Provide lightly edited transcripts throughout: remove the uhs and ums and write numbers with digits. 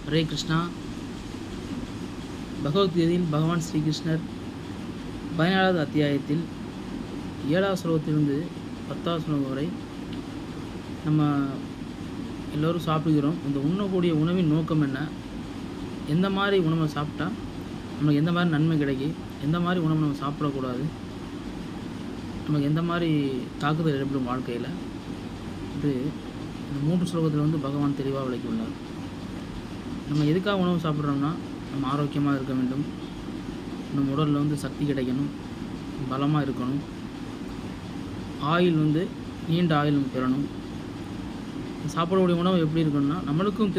ஹரே கிருஷ்ணா. பகவத்கீதையில் பகவான் ஸ்ரீகிருஷ்ணர் 17வது அத்தியாயத்தில் 7வது ஸ்லோகத்திலிருந்து 10வது ஸ்லோகம் வரை நம்ம எல்லோரும் சாப்பிடுகிறோம். இந்த உண்ணக்கூடிய உணவின் நோக்கம் என்ன, எந்த மாதிரி உணவை சாப்பிட்டா நமக்கு எந்த மாதிரி நன்மை கிடைக்கும், எந்த மாதிரி உணவு நம்ம சாப்பிடக்கூடாது, நமக்கு எந்த மாதிரி தாக்குதல் ஏற்படும் வாழ்க்கையில், இது இந்த 3 ஸ்லோகத்தில் பகவான் தெளிவாக விளக்கியுள்ளார். நம்ம எதுக்காக உணவு சாப்பிட்றோம்னா, நம்ம ஆரோக்கியமாக இருக்க வேண்டும், நம்ம உடலில் சக்தி கிடைக்கணும், பலமாக இருக்கணும், ஆயில் நீண்ட ஆயில் பெறணும். சாப்பிடக்கூடிய உணவு எப்படி இருக்கணும்னா நம்மளுக்கும்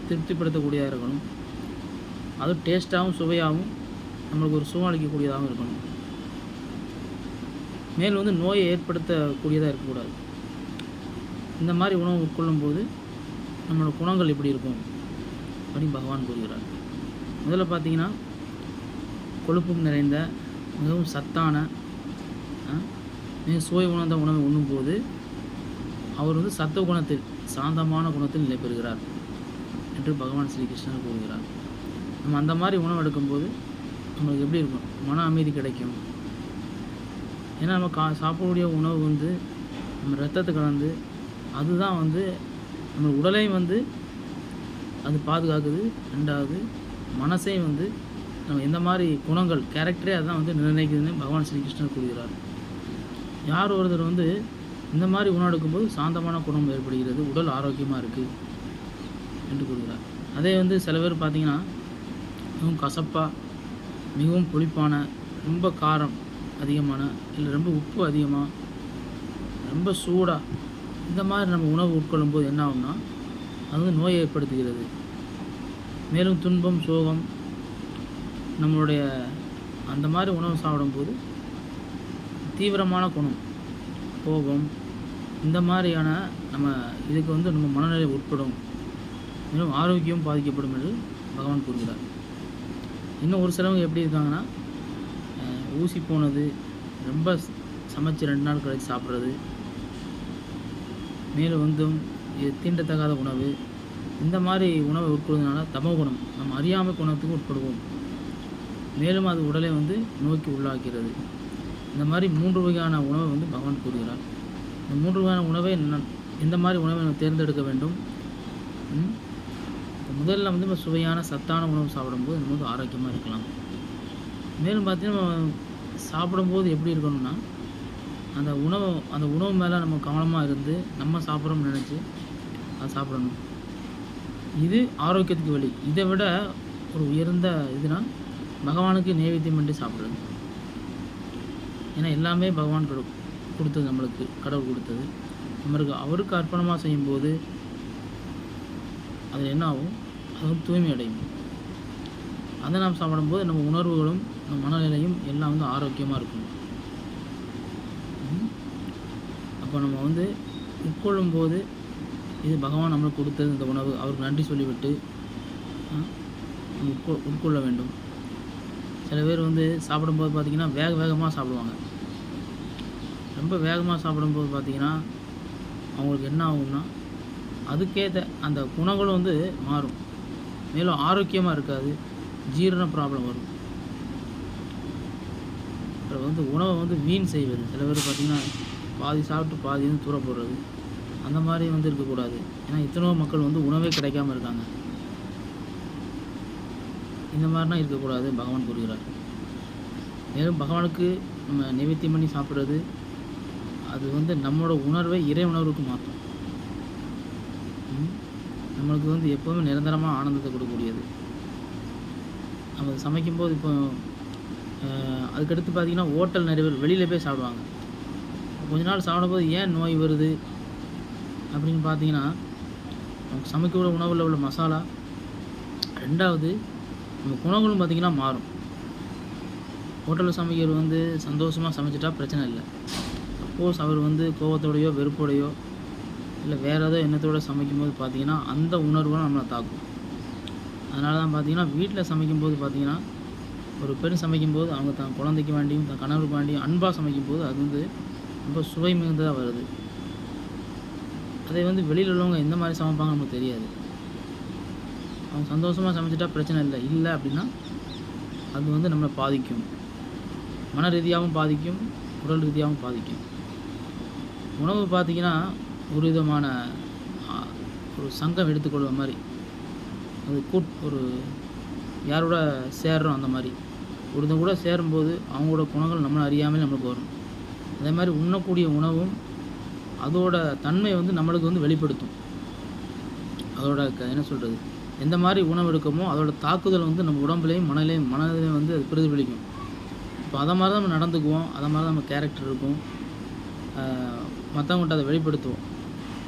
திருப்திப்படுத்தக்கூடியதாக இருக்கணும், அதுவும் டேஸ்ட்டாகவும் சுவையாகவும் நம்மளுக்கு ஒரு சுகம் அளிக்கக்கூடியதாகவும் இருக்கணும். மேலும் நோயை ஏற்படுத்தக்கூடியதாக இருக்கக்கூடாது. இந்த மாதிரி உணவு உட்கொள்ளும் போது நம்மளோட குணங்கள் எப்படி இருக்கும் அப்படின்னு பகவான் கூறுகிறார். முதல்ல பார்த்திங்கன்னா, கொழுப்பும் நிறைந்த மிகவும் சத்தான மிக சுவை உணர்ந்த உணவை உண்ணும்போது அவர் சத்துவ குணத்தில் சாந்தமான குணத்தில் நிலை பெறுகிறார் என்று பகவான் ஸ்ரீகிருஷ்ணர் கூறுகிறார். நம்ம அந்த மாதிரி உணவு எடுக்கும்போது நம்மளுக்கு எப்படி இருக்கும், மன அமைதி கிடைக்கும். ஏன்னா நம்ம சாப்பிடக்கூடிய உணவு நம்ம ரத்தத்தை கலந்து அதுதான் நம்ம உடலையும் அது பாதுகாக்குது. ரெண்டாவது மனசையும் நம்ம எந்த மாதிரி குணங்கள் கேரக்டரே அதுதான் நிர்ணயிக்குதுன்னு பகவான் ஸ்ரீகிருஷ்ணர் கூறுகிறார். யார் ஒருத்தர் இந்த மாதிரி உணவு எடுக்கும்போது சாந்தமான குணம் ஏற்படுகிறது, உடல் ஆரோக்கியமாக இருக்குது என்று கூறுகிறார். அதே சில பேர் பார்த்திங்கன்னா மிகவும் கசப்பாக, மிகவும் புளிப்பான, ரொம்ப காரம் அதிகமான, இல்லை ரொம்ப உப்பு அதிகமாக, ரொம்ப சூடாக இந்த மாதிரி நம்ம உணவு உட்கொள்ளும்போது என்ன ஆகும்னா அது நோயை ஏற்படுத்துகிறது. மேலும் துன்பம், சோகம், நம்மளுடைய அந்த மாதிரி உணவு சாப்பிடும்போது தீவிரமான குணம், கோபம், இந்த மாதிரியான நம்ம இதுக்கு நம்ம மனநிலை உட்படும், மேலும் ஆரோக்கியம் பாதிக்கப்படும் என்று பகவான் கூறுகிறார். இன்னும் ஒரு சிலவங்க எப்படி இருக்காங்கன்னா, ஊசி போனது ரொம்ப சமைச்சு 2 நாள் கழித்து சாப்பிட்றது, மேலும் இது தீண்டத்தகாத உணவு, இந்த மாதிரி உணவை உட்கொள்வதனால தமோ குணம், நம்ம அறியாமல் குணத்துக்கு உட்படுவோம். மேலும் அது உடலை நோக்கி உள்ளாக்கிறது. இந்த மாதிரி 3 வகையான உணவை பகவான் கூறுகிறார். இந்த 3 வகையான உணவை எந்த மாதிரி உணவை நம்ம தேர்ந்தெடுக்க வேண்டும். முதல்ல நம்ம சுவையான சத்தான உணவு சாப்பிடும்போது நம்ம ஆரோக்கியமாக இருக்கலாம். மேலும் பார்த்தீங்கன்னா, சாப்பிடும்போது எப்படி இருக்கணும்னா அந்த உணவு மேலே நம்ம கவனமாக இருந்து நம்ம சாப்பிட்றோம்னு நினச்சி அதை சாப்பிடணும். இது ஆரோக்கியத்துக்கு வழி. இதை விட ஒரு உயர்ந்த இதுனா பகவானுக்கு நைவேத்தியம் பண்ணி சாப்பிட்றது. ஏன்னா எல்லாமே பகவான் கொடுத்தது, நம்மளுக்கு கடவுள் கொடுத்தது. நம்மளுக்கு அவருக்கு அர்ப்பணமாக செய்யும்போது அது என்ன ஆகும், அது தூய்மை அடையும். அதை நாம் சாப்பிடும்போது நம்ம உணர்வுகளும் நம்ம மனநிலையும் எல்லாம் ஆரோக்கியமாக இருக்கும். அப்போ நம்ம உட்கொள்ளும்போது இது பகவான் நம்மளுக்கு கொடுத்தது இந்த உணவு, அவருக்கு நன்றி சொல்லிவிட்டு உட்கொள்ள வேண்டும். சில பேர் சாப்பிடும்போது பார்த்திங்கன்னா வேகமாக சாப்பிடுவாங்க. ரொம்ப வேகமாக சாப்பிடும்போது பார்த்திங்கன்னா அவங்களுக்கு என்ன ஆகும்னா அதுக்கேற்ற அந்த குணங்களும் மாறும். மேலும் ஆரோக்கியமாக இருக்காது, ஜீரண ப்ராப்ளம் வரும். அப்புறம் உணவை வீண் செய்வது. சில பேர் பார்த்திங்கன்னா பாதி சாப்பிட்டு பாதி தூர போடுறது, அந்த மாதிரி இருக்கக்கூடாது. ஏன்னா எத்தனையோ மக்கள் உணவே கிடைக்காமல் இருக்காங்க. இந்த மாதிரிலாம் இருக்கக்கூடாது பகவான் கூறுகிறார். மேலும் பகவானுக்கு நம்ம நைவேத்தியம் பண்ணி சாப்பிட்றது அது நம்மளோட உணர்வை இறை உணர்வுக்கு மாற்றும். நம்மளுக்கு எப்போவுமே நிரந்தரமாக ஆனந்தத்தை கொடுக்கக்கூடியது. நம்ம சமைக்கும்போது இப்போ அதுக்கடுத்து பார்த்திங்கன்னா ஹோட்டல் நிறைய பேர் வெளியில் போய் சாப்பிடுவாங்க. கொஞ்ச நாள் சாப்பிடும்போது ஏன் நோய் வருது அப்படின்னு பார்த்தீங்கன்னா, நமக்கு சமைக்கக்கூடிய உணவில் உள்ள மசாலா, ரெண்டாவது நம்ம குணங்களும் பார்த்திங்கன்னா மாறும். ஹோட்டலில் சமைக்கிறது சந்தோஷமாக சமைச்சிட்டா பிரச்சனை இல்லை. சப்போஸ் அவர் கோபத்தோடையோ வெறுப்போடையோ இல்லை வேறு ஏதோ எண்ணத்தோடு சமைக்கும்போது பார்த்திங்கன்னா அந்த உணர்வை நம்மளை தாக்கும். அதனால தான் பார்த்திங்கன்னா வீட்டில் சமைக்கும்போது பார்த்திங்கன்னா ஒரு பெண் சமைக்கும்போது அவங்க தன் குழந்தைக்கு வேண்டியும் தன் கணவருக்கு வேண்டியும் அன்பாக சமைக்கும்போது அது ரொம்ப சுவை மிகுந்ததாக வருது. அதை வெளியில் உள்ளவங்க எந்த மாதிரி சமைப்பாங்க நமக்கு தெரியாது. அவங்க சந்தோஷமாக சமைச்சிட்டா பிரச்சனை இல்லை. இல்லை அப்படின்னா அது வந்து நம்மளை பாதிக்கும். மன ரீதியாகவும் பாதிக்கும், உடல் ரீதியாகவும் பாதிக்கும். உணவு பார்த்திங்கன்னா ஒரு விதமான ஒரு சங்கம் எடுத்துக்கொள்கிற மாதிரி, அது ஒரு யாரோட சேர்றோம் அந்த மாதிரி ஒருத்தங்க கூட சேரும்போது அவங்களோட குணங்கள் நம்மளை அறியாமல் நம்மளுக்கு வரும். அதே மாதிரி உண்ணக்கூடிய உணவும் அதோட தன்மை வந்து நம்மளுக்கு வந்து வெளிப்படுத்தும். அதோட என்ன சொல்கிறது, எந்த மாதிரி உணவு எடுக்கமோ அதோட தாக்குதல் வந்து நம்ம உடம்புலையும் மனதிலையும் வந்து அது பிரதிபலிக்கும். இப்போ அதை மாதிரி தான் நம்ம நடந்துக்குவோம், அதை மாதிரி தான் நம்ம கேரக்டர் இருக்கும். மற்றவங்கள்ட்ட அதை வெளிப்படுத்துவோம்.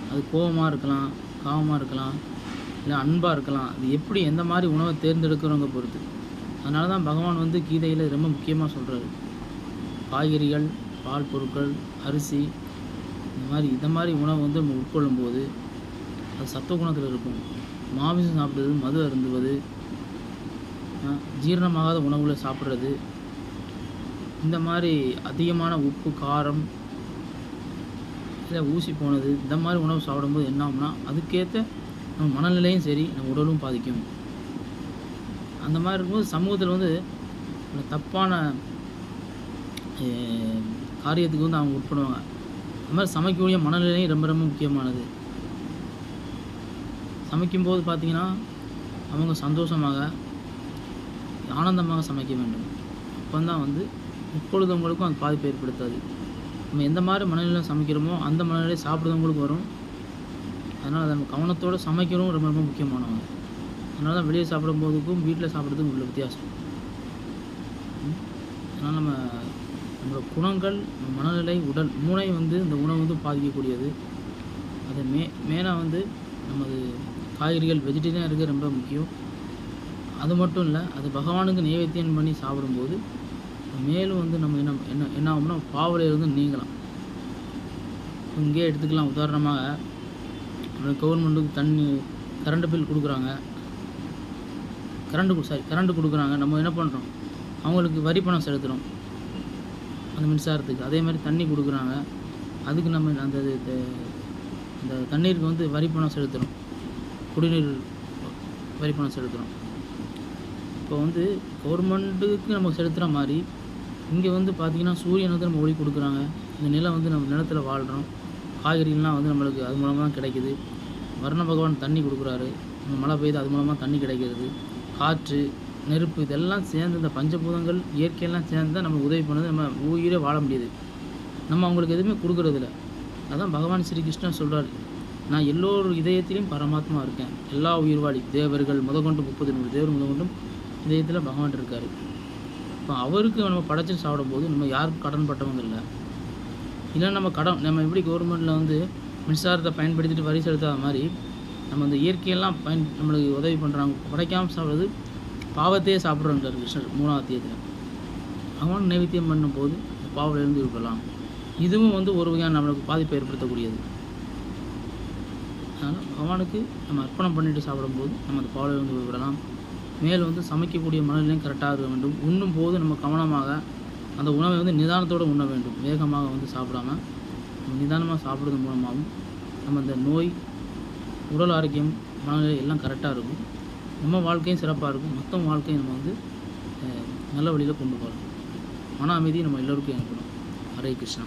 அது கோபமாக இருக்கலாம், காமமாக இருக்கலாம், இல்லை அன்பாக இருக்கலாம். அது எப்படி எந்த மாதிரி உணவை தேர்ந்தெடுக்கிறவங்க பொறுத்து. அதனால தான் பகவான் வந்து கீதையில் ரொம்ப முக்கியமாக சொல்கிறாரு, காய்கறிகள், பால் பொருட்கள், அரிசி, இந்த மாதிரி உணவு வந்து நம்ம உட்கொள்ளும்போது அது சத்துவ குணத்தில் இருக்கும். மாமிசம் சாப்பிடுறது, மது அருந்துவது, ஜீரணமாகாத உணவுகளை சாப்பிட்றது, இந்த மாதிரி அதிகமான உப்பு, காரம், இல்லை ஊசி போனது, இந்த மாதிரி உணவு சாப்பிடும்போது என்ன ஆகும்னா அதுக்கேற்ற நம்ம மனநிலையும் சரி நம்ம உடலும் பாதிக்கும். அந்த மாதிரி இருக்கும்போது சமூகத்தில் வந்து தப்பான காரியத்துக்கு வந்து அவங்க உட்படுவாங்க. அது மாதிரி சமைக்கக்கூடிய மனநிலையும் ரொம்ப ரொம்ப முக்கியமானது. சமைக்கும்போது பார்த்திங்கன்னா அவங்க சந்தோஷமாக ஆனந்தமாக சமைக்க வேண்டும். அப்போ தான் வந்து உட்கொள்ளுதவங்களுக்கும் அது பாதிப்பு ஏற்படுத்தாது. நம்ம எந்த மாதிரி மனநிலையில் சமைக்கிறோமோ அந்த மனநிலை சாப்பிடுறவங்களுக்கு வரும். அதனால் அதை நம்ம கவனத்தோடு சமைக்கிறதும் ரொம்ப ரொம்ப முக்கியமானவங்க. அதனால தான் வெளியே சாப்பிடும்போதுக்கும் வீட்டில் சாப்பிட்றதுக்கும் உள்ள வித்தியாசம். அதனால் நம்மளோட குணங்கள், மனநிலை, உடல், மூளை வந்து இந்த உணவு வந்து பாதிக்கக்கூடியது. அது மெயினாக வந்து நமது காய்கறிகள், வெஜிடேரியன் இருக்க ரொம்ப முக்கியம். அது மட்டும் இல்லை, அது பகவானுக்கு நைவேத்தியம் பண்ணி சாப்பிடும்போது மேலும் வந்து நம்ம என்ன ஆகும்னா பாவலையிலிருந்து நீங்கலாம். இங்கே எடுத்துக்கலாம். உதாரணமாக கவர்மெண்ட்டுக்கு கரண்ட் பில் கொடுக்குறாங்க, கரண்ட் கொடுக்குறாங்க. நம்ம என்ன பண்ணுறோம், அவங்களுக்கு வரி பணம் செலுத்துகிறோம் அந்த மின்சாரத்துக்கு. அதே மாதிரி தண்ணி கொடுக்குறாங்க, அதுக்கு நம்ம அந்த தண்ணீருக்கு வந்து வரி பணம் செலுத்துகிறோம், குடிநீர் வரி பணம் செலுத்துகிறோம். இப்போ வந்து கவர்மெண்ட்டுக்கு நம்ம செலுத்துகிற மாதிரி இங்கே வந்து பார்த்திங்கன்னா சூரியன் வந்து நம்ம ஒளி கொடுக்குறாங்க. இந்த நிலம் வந்து நம்ம நிலத்தில் வாழ்கிறோம். காய்கறிகள்லாம் வந்து நம்மளுக்கு அது மூலமாக தான் கிடைக்குது. வர்ண பகவான் தண்ணி கொடுக்குறாரு, நம்ம மழை பெய்யுது, அது மூலமாக தண்ணி கிடைக்கிறது. காற்று, நெருப்பு, இதெல்லாம் சேர்ந்து இந்த பஞ்சபூதங்கள் இயற்கையெல்லாம் சேர்ந்து தான் நம்ம உதவி பண்ணுது. நம்ம உயிரே வாழ முடியுது. நம்ம அவங்களுக்கு எதுவுமே கொடுக்குறதில்ல. அதான் பகவான் ஸ்ரீகிருஷ்ணன் சொல்கிறார், நான் எல்லோரு இதயத்திலையும் பரமாத்மா இருக்கேன். எல்லா உயிர்வாழி தேவர்கள் முதற்கொண்டு 30 தேவர் முதற்கொண்டும் இதயத்தில் பகவான் இருக்கார். இப்போ அவருக்கு நம்ம படைச்சி சாப்பிடும்போது நம்ம யாருக்கும் கடன் பட்டவங்க இல்லை. இல்லை நம்ம எப்படி கவர்மெண்ட்டில் வந்து மின்சாரத்தை பயன்படுத்திட்டு வரி செலுத்தாத மாதிரி நம்ம அந்த இயற்கையெல்லாம் நம்மளுக்கு உதவி பண்ணுறாங்க. படைக்காமல் சாப்பிட்றது பாவத்தையே சாப்பிட்றோன்றார் கிருஷ்ணர் 3ஆம் அத்தியாயத்தில். பகவான் நைவேத்தியம் பண்ணும்போது பாவத்திலிருந்து இருக்கலாம். இதுவும் வந்து ஒரு வகையான நம்மளுக்கு பாதிப்பை ஏற்படுத்தக்கூடியது. அதனால் பகவானுக்கு நம்ம அர்ப்பணம் பண்ணிட்டு சாப்பிடும்போது நம்ம அந்த பாவத்திலிருந்து விடலாம். மேலும் வந்து சமைக்கக்கூடிய மனநிலையும் கரெக்டாக இருக்க வேண்டும். உண்ணும் போது நம்ம கவனமாக அந்த உணவை வந்து நிதானத்தோடு உண்ண வேண்டும். வேகமாக வந்து சாப்பிடாமல் நிதானமாக சாப்பிடுறது மூலமாகவும் நம்ம இந்த நோய், உடல் ஆரோக்கியம், மனநிலை எல்லாம் கரெக்டாக இருக்கும். நம்ம வாழ்க்கையும் சிறப்பாக இருக்கும். மொத்தம் வாழ்க்கையும் நம்ம வந்து நல்ல வழியில் கொண்டு போகலாம். மன அமைதி நம்ம எல்லோருக்கும் ஏற்படும். ஹரே கிருஷ்ணா.